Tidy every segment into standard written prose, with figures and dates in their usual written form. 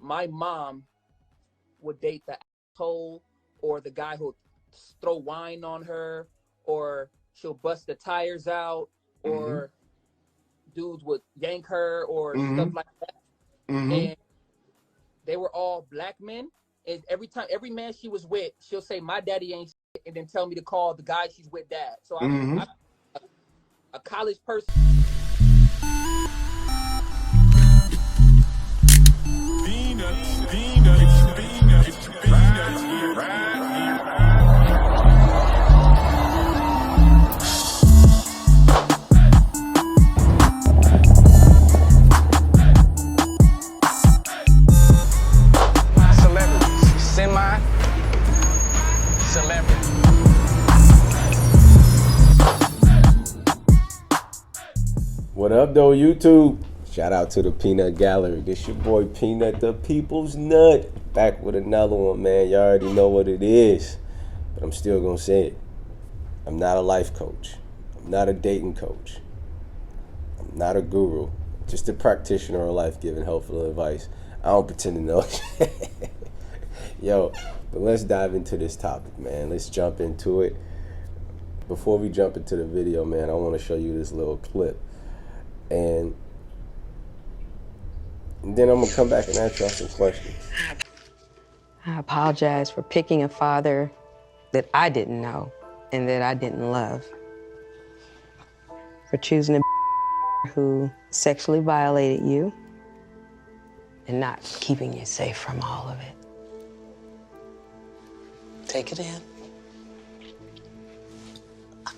my mom would date the asshole or the guy who'll throw wine on her, or she'll bust the tires out, or dudes would yank her or stuff like that. And they were all black men. And every man she was with, she'll say, "My daddy ain't shit," and then tell me to call the guy she's with dad. So I'm a college person. What up, though, YouTube? Shout out to the Peanut Gallery. This your boy Peanut, the people's nut. Back with another one, man. Y'all already know what it is, but I'm still gonna say it. I'm not a life coach. I'm not a dating coach. I'm not a guru. Just a practitioner of life giving helpful advice. I don't pretend to know. Yo, but let's dive into this topic, man. Let's jump into it. Before we jump into the video, man, I want to show you this little clip. And then I'm going to come back and ask y'all some questions. I apologize for picking a father that I didn't know and that I didn't love. For choosing a who sexually violated you and not keeping you safe from all of it. Take it in.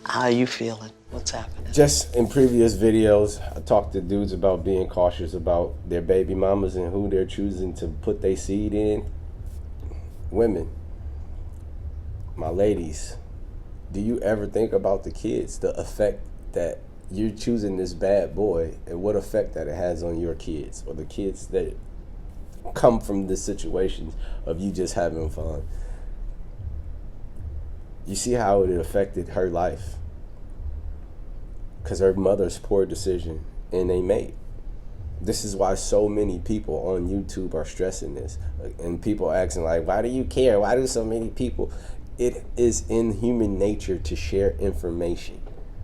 How are you feeling? What's happening? Just in previous videos, I talked to dudes about being cautious about their baby mamas and who they're choosing to put their seed in. Women, my ladies, do you ever think about the kids, the effect that you're choosing this bad boy and what effect that it has on your kids or the kids that come from the situations of you just having fun? You see how it affected her life because her mother's poor decision and they mate. This is why so many people on YouTube are stressing this, and people asking like, why do you care? Why do so many people? It is in human nature to share information.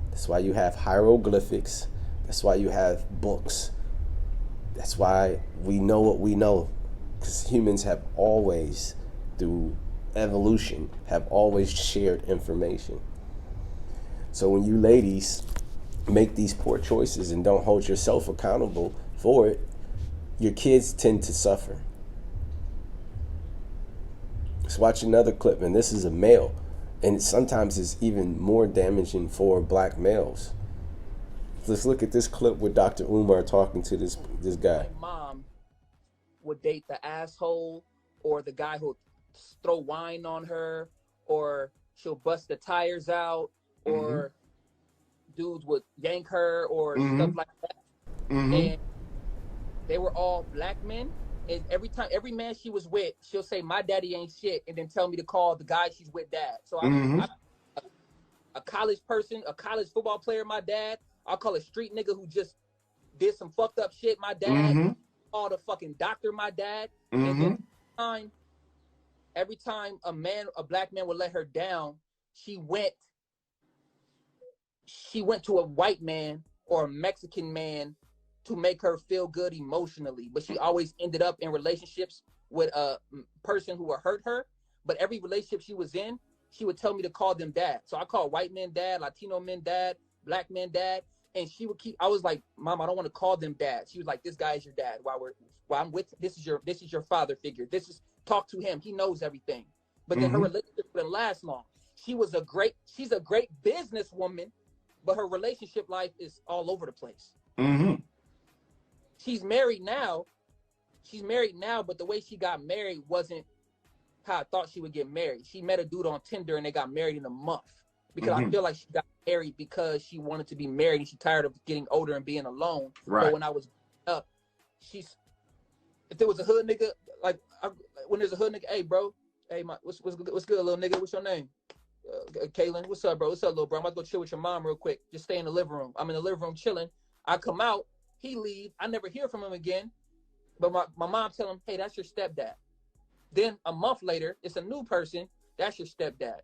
That's why you have hieroglyphics. That's why you have books. That's why we know what we know, because humans have always, through evolution, have always shared information. So when you ladies make these poor choices and don't hold yourself accountable for it, your kids tend to suffer. Let's watch another clip, and this is a male, and sometimes it's even more damaging for black males. Let's look at this clip with Dr. Umar talking to this guy. My mom would date the asshole or the guy who'll throw wine on her, or she'll bust the tires out, or dudes would yank her or stuff like that. And they were all black men. And every man she was with, she'll say, "My daddy ain't shit," and then tell me to call the guy she's with dad. So I'm a college person, a college football player, my dad. I'll call a street nigga who just did some fucked up shit, my dad. Call the fucking doctor, my dad. And then every time a black man would let her down, she went to a white man or a Mexican man to make her feel good emotionally. But she always ended up in relationships with a person who would hurt her. But every relationship she was in, she would tell me to call them dad. So I call white men dad, Latino men dad, black men dad. And she would I was like, "Mom, I don't want to call them dad." She was like, "This guy is your dad. While I'm with, this is your father figure. Talk to him. He knows everything." But then her relationship didn't last long. She's a great businesswoman, but her relationship life is all over the place. She's married now, but the way she got married wasn't how I thought she would get married. She met a dude on Tinder and they got married in a month. Because I feel like she got married because she wanted to be married and she's tired of getting older and being alone. Right. But when I was up, if there was a hood nigga, when there's a hood nigga, "Hey, bro, hey, what's good, little nigga? What's your name?" Kaylin, "What's up, bro? What's up, little bro? I'm about to go chill with your mom real quick. Just stay in the living room." I'm in the living room chilling. I come out, he leave. I never hear from him again. But my mom tell him, hey, that's your stepdad. Then a month later, it's a new person. That's your stepdad.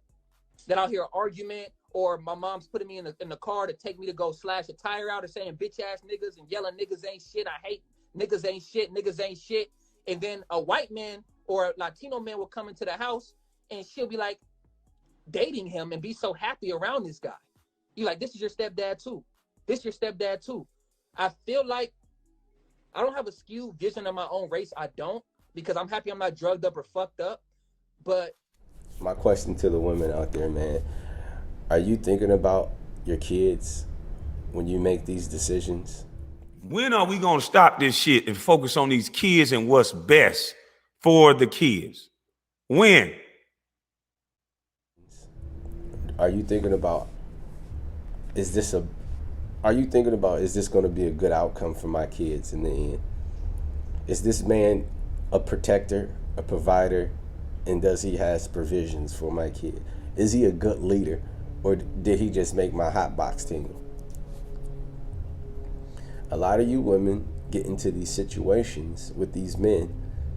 Then I'll hear an argument, or my mom's putting me in the car to take me to go slash a tire out, or saying bitch ass niggas and yelling niggas ain't shit. I hate niggas ain't shit. Niggas ain't shit. And then a white man or a Latino man will come into the house and she'll be like dating him and be so happy around this guy. You're like, this is your stepdad too. This your stepdad too. I feel like I don't have a skewed vision of my own race. I don't, because I'm happy I'm not drugged up or fucked up. But my question to the women out there, man, are you thinking about your kids when you make these decisions? When are we going to stop this shit and focus on these kids and what's best for the kids? When? Are you thinking about, is this going to be a good outcome for my kids in the end? Is this man a protector, a provider, and does he has provisions for my kid? Is he a good leader, or did he just make my hot box tingle? A lot of you women get into these situations with these men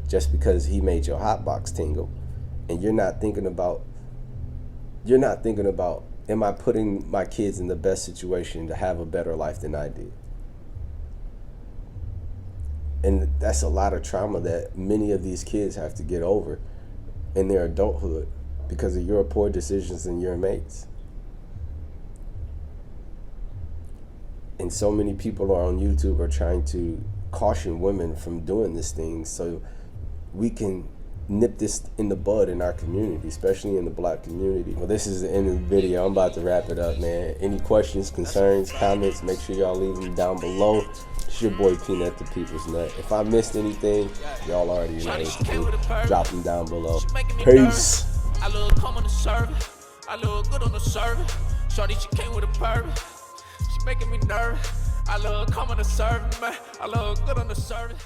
just because he made your hot box tingle, and you're not thinking about, am I putting my kids in the best situation to have a better life than I did? And that's a lot of trauma that many of these kids have to get over in their adulthood because of your poor decisions and your mates. And so many people are on YouTube are trying to caution women from doing this thing so we can nip this in the bud in our community, especially in the Black community. Well, this is the end of the video. I'm about to wrap it up, man. Any questions, concerns, comments, make sure y'all leave them down below. It's your boy Peanut the People's Nut. If I missed anything, y'all already know what to do. Drop them down below. Peace. I look calm on the service. I look good on the service. Shorty, she came with a purpose. She making me nervous. I look calm on the service, man. I look good on the service.